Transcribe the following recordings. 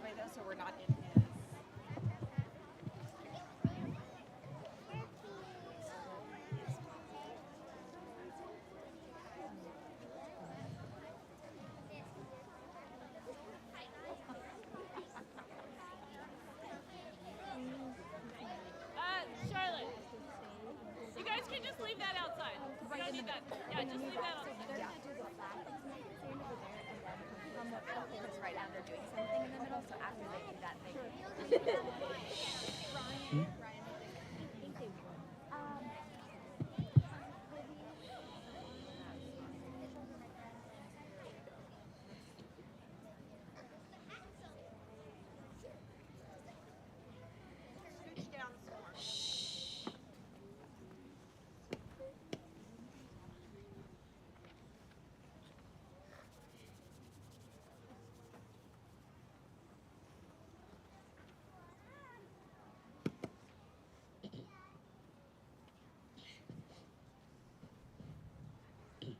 this way, though, so we're not in his. Charlotte, you guys can just leave that outside. We don't need that. Yeah, just leave that outside. They're going to do the flag that's stand over there, and then from the pulpit right now they're doing something in the middle, so after they do that, they Ryan, I think they will.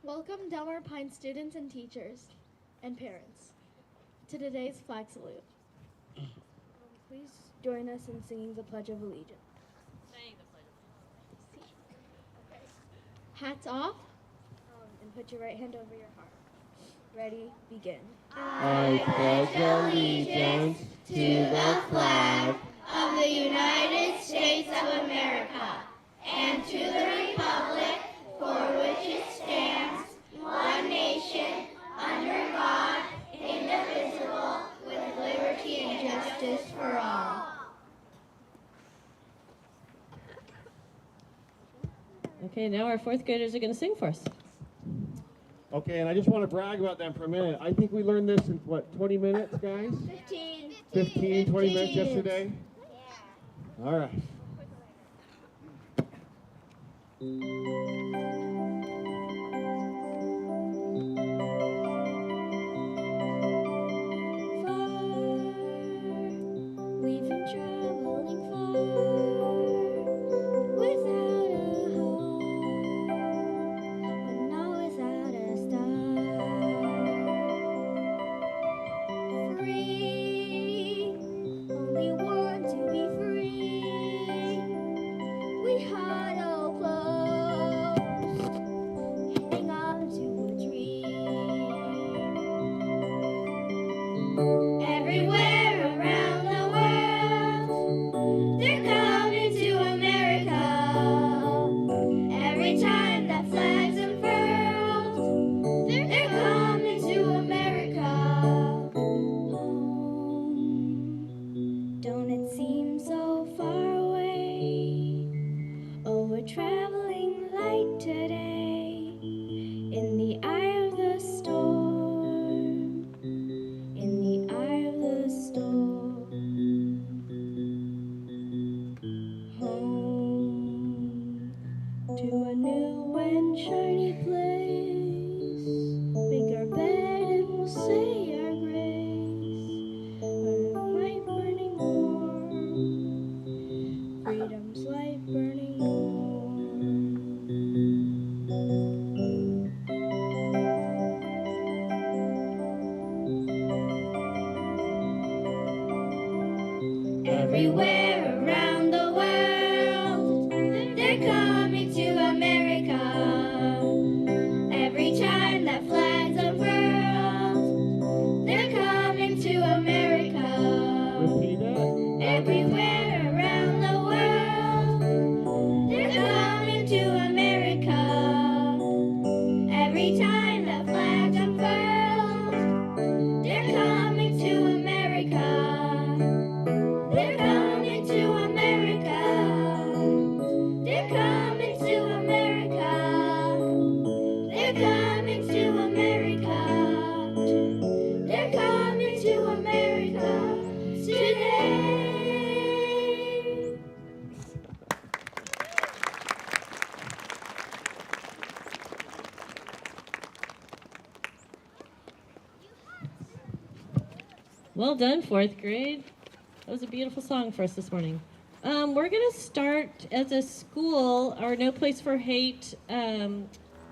Welcome Delmar Pine students and teachers and parents to today's flag salute. Please join us in singing the Pledge of Allegiance. Saying the Pledge of Allegiance. Hats off, and put your right hand over your heart. Ready, begin. I pledge allegiance to the flag of the United States of America and to the republic for which it stands, one nation, under God, indivisible, with liberty and justice for all. Okay, now our fourth graders are going to sing for us. Okay, and I just want to brag about them for a minute. I think we learned this in, what, 20 minutes, guys? 15, 20 minutes yesterday? Yeah. All right. We've been traveling far without a home, but not without a star. Free, only want to be free. We huddle close, hang on to a dream. Everywhere around the world, they're coming to America. Every time that flag's unfurled, they're coming to America. Don't it seem so far away? Oh, we're traveling light today in the eye of the storm. In the eye of the storm, home to a new and shiny place. Make our bed and we'll say our grace. Our light burning warm, freedom's light burning warm. Everywhere around the world, they're coming to America. Every time that flag's unfurled, they're coming to America. Repeat it. Everywhere around the world, they're coming to America. Every time that flag's unfurled, they're coming to America. They're coming to America. They're coming to America. They're coming to America. They're coming to America today. Well done, fourth grade. That was a beautiful song for us this morning. We're going to start as a school. Our No Place for Hate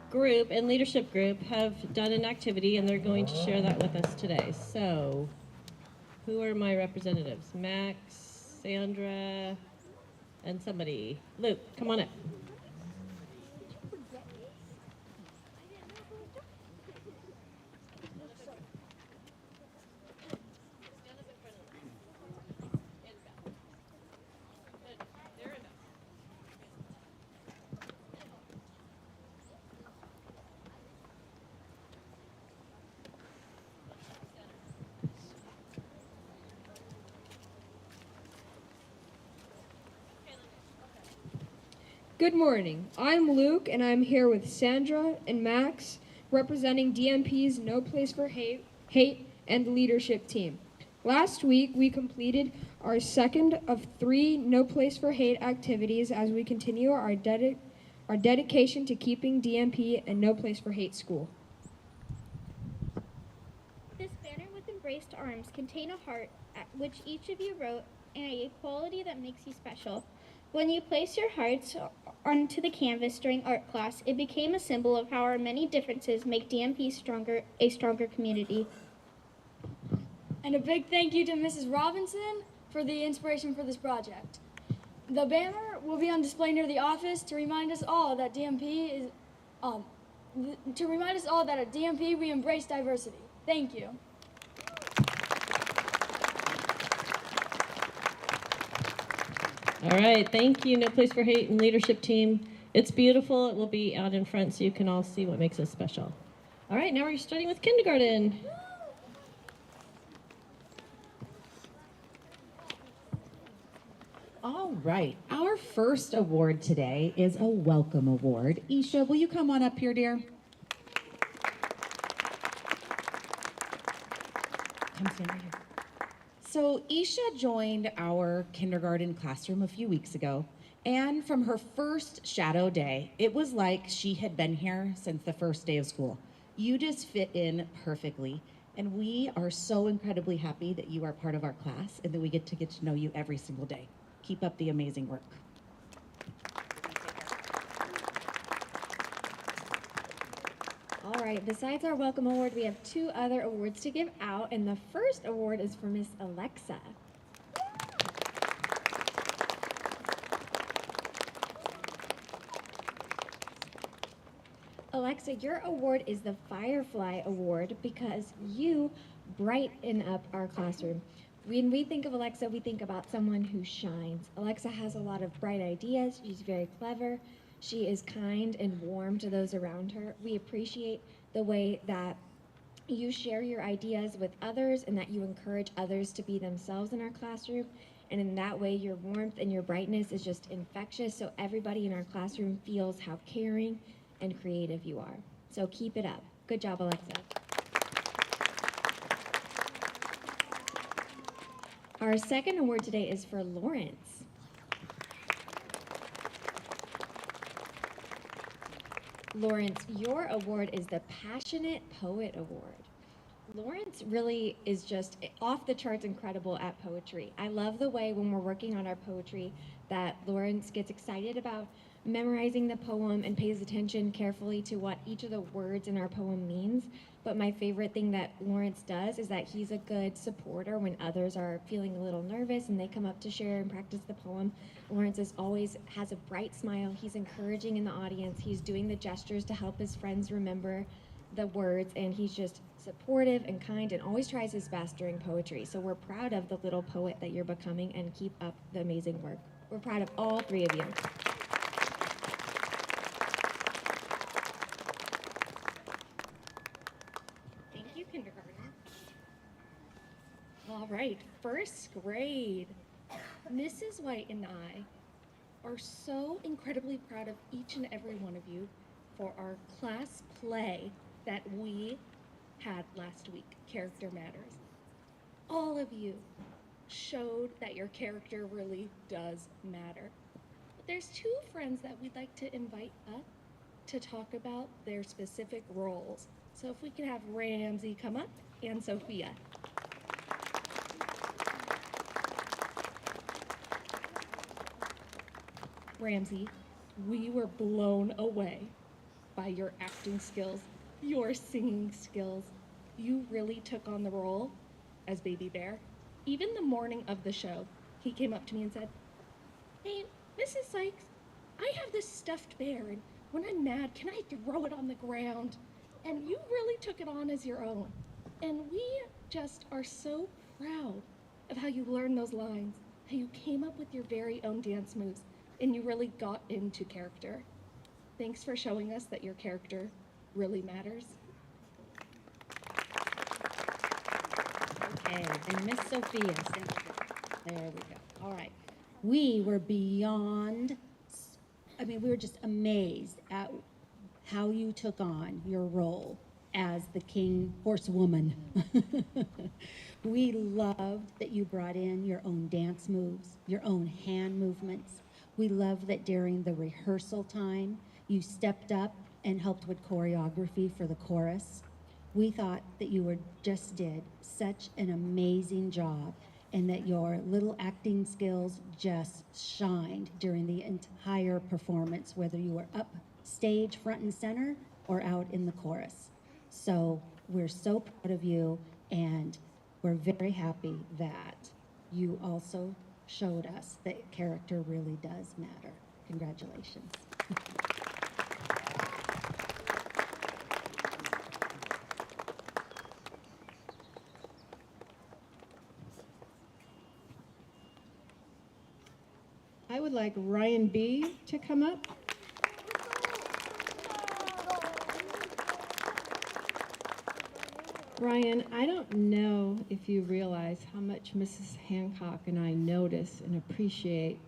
group and leadership group have done an activity, and they're going to share that with us today. So, Who are my representatives? Max, Sandra, and somebody. Luke, come on up. Good morning. I'm Luke, and I'm here with Sandra and Max, representing DMP's No Place for Hate and leadership team. Last week, we completed our second of 3 No Place for Hate activities as we continue our dedication to keeping DMP a No Place for Hate school. This banner with embraced arms contains a heart at which each of you wrote and a quality that makes you special. When you place your hearts onto the canvas during art class, it became a symbol of how our many differences make DMP a stronger community. And a big thank you to Mrs. Robinson for the inspiration for this project. The banner will be on display near the office to remind us all that at DMP we embrace diversity. Thank you. All right, thank you, No Place for Hate and leadership team. It's beautiful. It will be out in front so you can all see what makes us special. All right, now we're starting with kindergarten. All right, our first award today is a welcome award. Isha, will you come on up here, dear? Come stand right here. So Isha joined our kindergarten classroom a few weeks ago, and from her first shadow day, it was like she had been here since the first day of school. You just fit in perfectly, and we are so incredibly happy that you are part of our class and that we get to know you every single day. Keep up the amazing work. All right, besides our welcome award, we have 2 other awards to give out, and the first award is for Miss Alexa. Alexa, your award is the Firefly Award because you brighten up our classroom. When we think of Alexa, we think about someone who shines. Alexa has a lot of bright ideas. She's very clever. She is kind and warm to those around her. We appreciate the way that you share your ideas with others and that you encourage others to be themselves in our classroom. And in that way, your warmth and your brightness is just infectious, so everybody in our classroom feels how caring and creative you are. So keep it up. Good job, Alexa. Our second award today is for Lawrence. Lawrence, your award is the Passionate Poet Award. Lawrence really is just off the charts incredible at poetry. I love the way when we're working on our poetry that Lawrence gets excited about memorizing the poem and pays attention carefully to what each of the words in our poem means. But my favorite thing that Lawrence does is that he's a good supporter when others are feeling a little nervous and they come up to share and practice the poem. Lawrence always has a bright smile. He's encouraging in the audience. He's doing the gestures to help his friends remember the words, and he's just supportive and kind and always tries his best during poetry. So we're proud of the little poet that you're becoming, and keep up the amazing work. We're proud of all 3 of you. Thank you, kindergarten. All right, first grade. Mrs. White and I are so incredibly proud of each and every one of you for our class play that we had last week, Character Matters. All of you showed that your character really does matter. But there's 2 friends that we'd like to invite up to talk about their specific roles. So if we could have Ramsey come up and Sophia. Ramsey, we were blown away by your acting skills, your singing skills. You really took on the role as Baby Bear. even the morning of the show, he came up to me and said, "Hey, Mrs. Sykes, I have this stuffed bear, and when I'm mad, can I throw it on the ground?" And you really took it on as your own. And we just are so proud of how you learned those lines, how you came up with your very own dance moves, and you really got into character. Thanks for showing us that your character really matters. Okay, and Miss Sophia. There we go. All right. We were beyond, we were just amazed at how you took on your role as the king horsewoman. We loved that you brought in your own dance moves, your own hand movements. We loved that during the rehearsal time, you stepped up and helped with choreography for the chorus. We thought that you just did such an amazing job, and that your little acting skills just shined during the entire performance, whether you were up stage front and center or out in the chorus. So we're so proud of you, and we're very happy that you also showed us that character really does matter. Congratulations. I would like Ryan B. to come up. Ryan, I don't know if you realize how much Mrs. Hancock and I notice and appreciate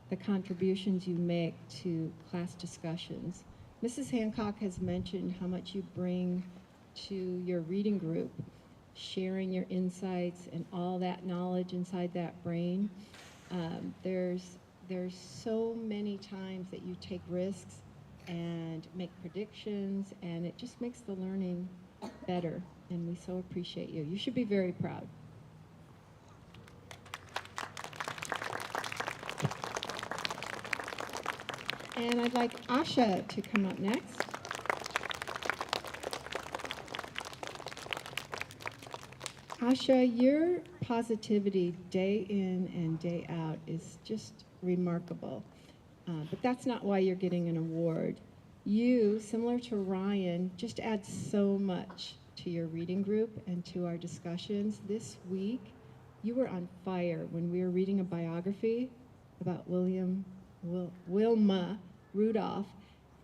the contributions you make to class discussions. Mrs. Hancock has mentioned how much you bring to your reading group, sharing your insights and all that knowledge inside that brain. There's so many times that you take risks and make predictions, and it just makes the learning better, and we so appreciate you. You should be very proud. And I'd like Asha to come up next. Asha, your positivity day in and day out is just remarkable. But that's not why you're getting an award. You, similar to Ryan, just add so much to your reading group and to our discussions. This week, you were on fire when we were reading a biography about Wilma Rudolph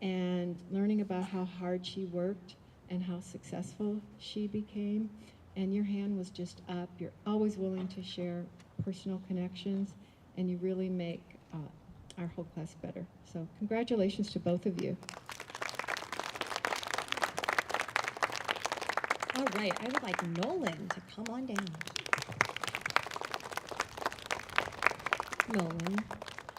and learning about how hard she worked and how successful she became. And your hand was just up. You're always willing to share personal connections, and you really make our whole class better. So congratulations to both of you. All right, I would like Nolan to come on down. Nolan,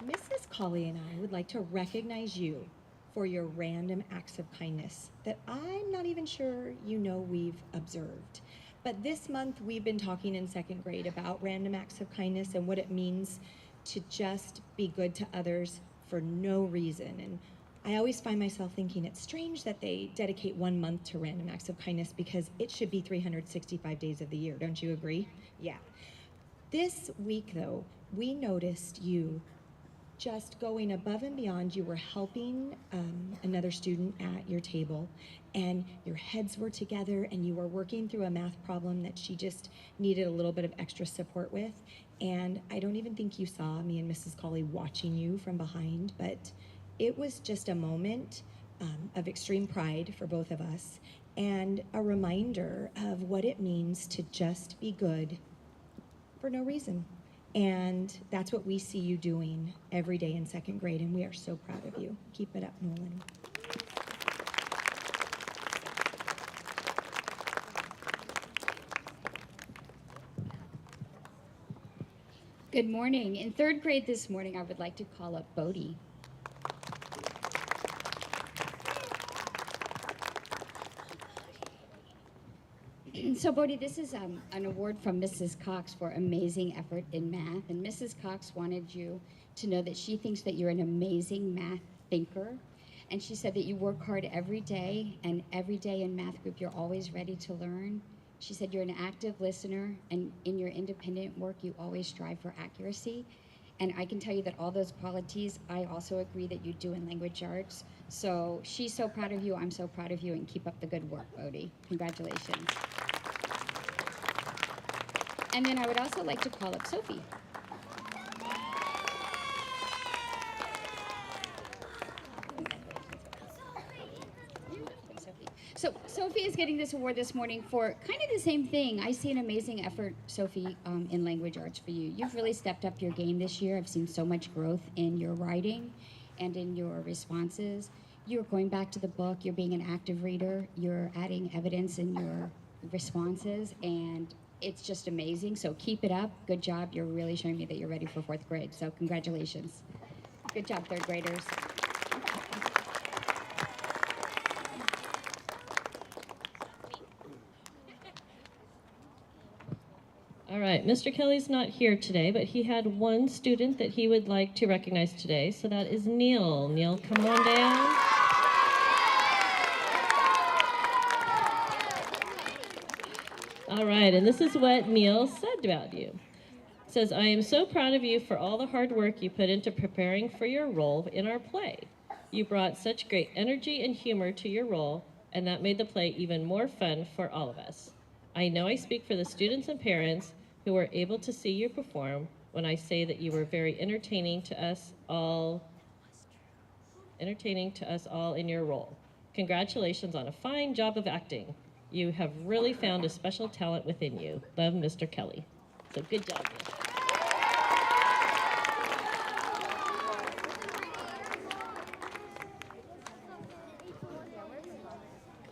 Mrs. Colley and I would like to recognize you for your random acts of kindness that I'm not even sure you know we've observed. But this month we've been talking in second grade about random acts of kindness and what it means to just be good to others for no reason. And I always find myself thinking it's strange that they dedicate 1 month to random acts of kindness, because it should be 365 days of the year. Don't you agree? Yeah. This week, though, we noticed you just going above and beyond. You were helping another student at your table, and your heads were together, and you were working through a math problem that she just needed a little bit of extra support with. And I don't even think you saw me and Mrs. Colley watching you from behind, but it was just a moment of extreme pride for both of us, and a reminder of what it means to just be good for no reason. And that's what we see you doing every day in second grade, and we are so proud of you. Keep it up, Nolan. Good morning. In third grade this morning, I would like to call up Bodie. So Bodie, this is an award from Mrs. Cox for amazing effort in math. And Mrs. Cox wanted you to know that she thinks that you're an amazing math thinker. And she said that you work hard every day, and every day in math group, you're always ready to learn. She said, you're an active listener, and in your independent work, you always strive for accuracy. And I can tell you that all those qualities, I also agree that you do in language arts. So she's so proud of you, I'm so proud of you, and keep up the good work, Bodhi. Congratulations. And then I would also like to call up Sophie. So Sophie is getting this award this morning for kind of the same thing. I see an amazing effort, Sophie, in language arts for you. You've really stepped up your game this year. I've seen so much growth in your writing and in your responses. You're going back to the book. You're being an active reader. You're adding evidence in your responses, and it's just amazing. So keep it up. Good job. You're really showing me that you're ready for 4th grade. So congratulations. Good job, 3rd graders. All right, Mr. Kelly's not here today, but he had one student that he would like to recognize today, so that is Neil. Neil, come on down. All right, and this is what Neil said about you. It says, I am so proud of you for all the hard work you put into preparing for your role in our play. You brought such great energy and humor to your role, and that made the play even more fun for all of us. I know I speak for the students and parents who were able to see you perform when I say that you were very entertaining to us all in your role. Congratulations on a fine job of acting. You have really found a special talent within you. Love, Mr. Kelly. So good job, Neil.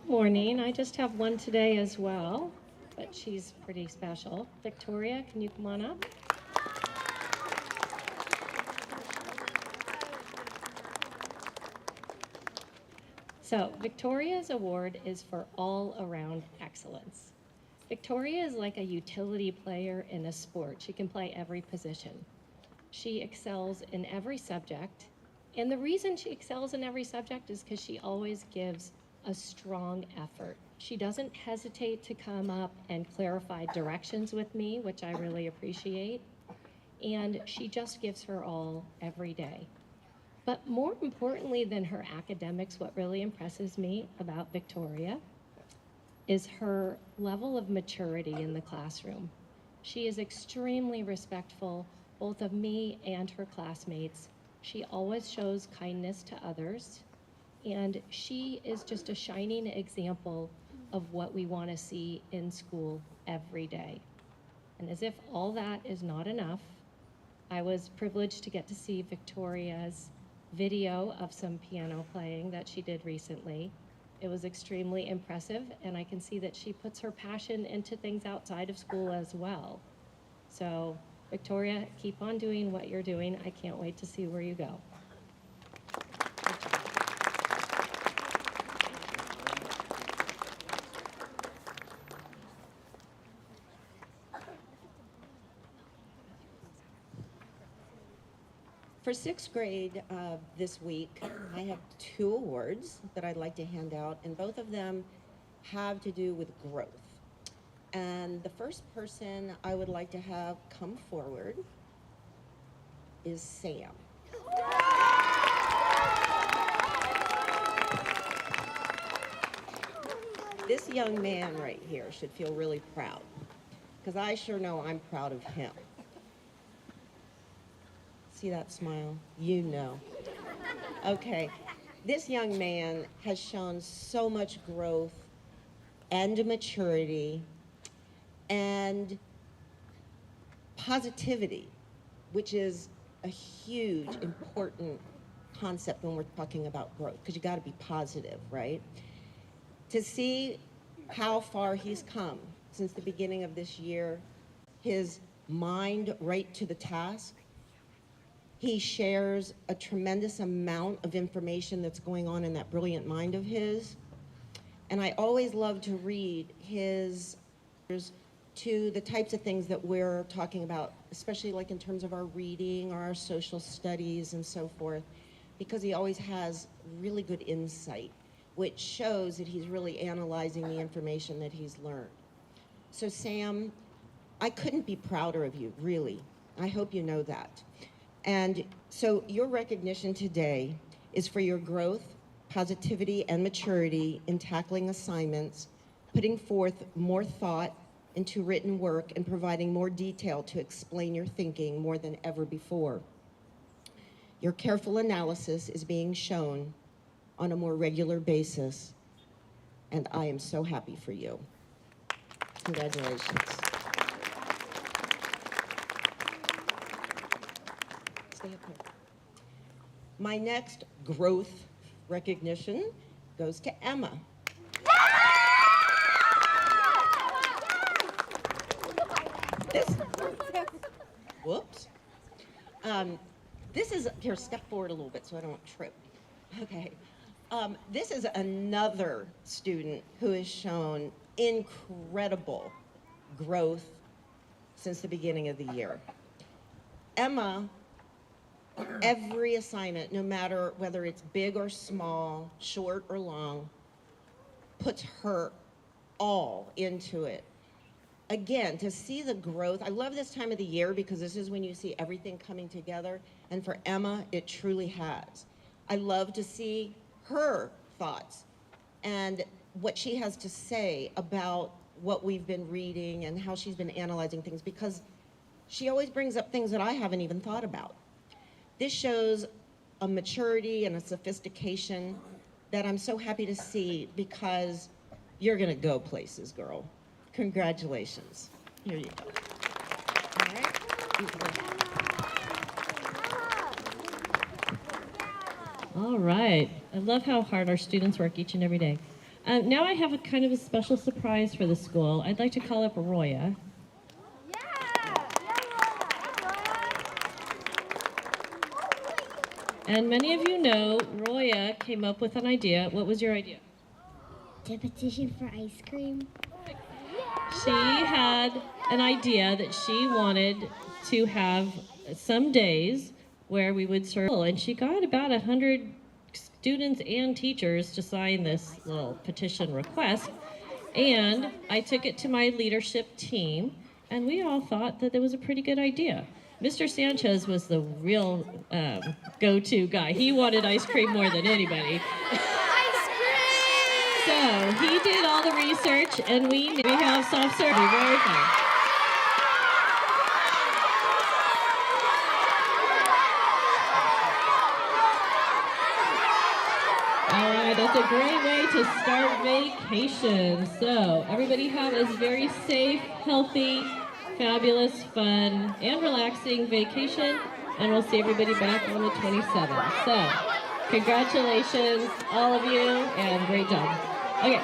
Morning. I just have one today as well, but she's pretty special. Victoria, can you come on up? So Victoria's award is for all-around excellence. Victoria is like a utility player in a sport. She can play every position. She excels in every subject, and the reason she excels in every subject is because she always gives a strong effort. She doesn't hesitate to come up and clarify directions with me, which I really appreciate, and she just gives her all every day. But more importantly than her academics, what really impresses me about Victoria is her level of maturity in the classroom. She is extremely respectful, both of me and her classmates. She always shows kindness to others, and she is just a shining example of what we want to see in school every day. And as if all that is not enough, I was privileged to get to see Victoria's video of some piano playing that she did recently. It was extremely impressive, and I can see that she puts her passion into things outside of school as well. So, Victoria, keep on doing what you're doing. I can't wait to see where you go. For 6th grade this week, I have 2 awards that I'd like to hand out, and both of them have to do with growth. And the first person I would like to have come forward is Sam. This young man right here should feel really proud, because I sure know I'm proud of him. See that smile? You know. Okay. This young man has shown so much growth and maturity and positivity, which is a huge, important concept when we're talking about growth, because you got to be positive, right? To see how far he's come since the beginning of this year, his mind right to the task. He shares a tremendous amount of information that's going on in that brilliant mind of his. And I always love to read his to the types of things that we're talking about, especially like in terms of our reading or our social studies and so forth, because he always has really good insight, which shows that he's really analyzing the information that he's learned. So Sam, I couldn't be prouder of you, really. I hope you know that. And so your recognition today is for your growth, positivity, and maturity in tackling assignments, putting forth more thought into written work, and providing more detail to explain your thinking more than ever before. Your careful analysis is being shown on a more regular basis, and I am so happy for you. Congratulations. Stay up here. My next growth recognition goes to Emma. Whoops. This is, here, step forward a little bit so I don't trip. Okay. This is another student who has shown incredible growth since the beginning of the year. Emma, every assignment, no matter whether it's big or small, short or long, puts her all into it. Again, to see the growth, I love this time of the year because this is when you see everything coming together, and for Emma, it truly has. I love to see her thoughts and what she has to say about what we've been reading and how she's been analyzing things, because she always brings up things that I haven't even thought about. This shows a maturity and a sophistication that I'm so happy to see, because you're gonna go places, girl. Congratulations. Here you go. All right. All right. I love how hard our students work each and every day. Now I have a kind of a special surprise for the school. I'd like to call up Roya. And many of you know Roya came up with an idea. What was your idea? To petition for ice cream. She had an idea that she wanted to have some days where we would serve, and she got about 100 students and teachers to sign this little petition request. And I took it to my leadership team, and we all thought that it was a pretty good idea. Mr. Sanchez was the real go-to guy. He wanted ice cream more than anybody. So he did all the research, and we have soft serve. Very fun. All right, that's a great way to start vacation. So everybody have a very safe, healthy, fabulous, fun, and relaxing vacation, and we'll see everybody back on the 27th. So congratulations, all of you, and great job. Okay.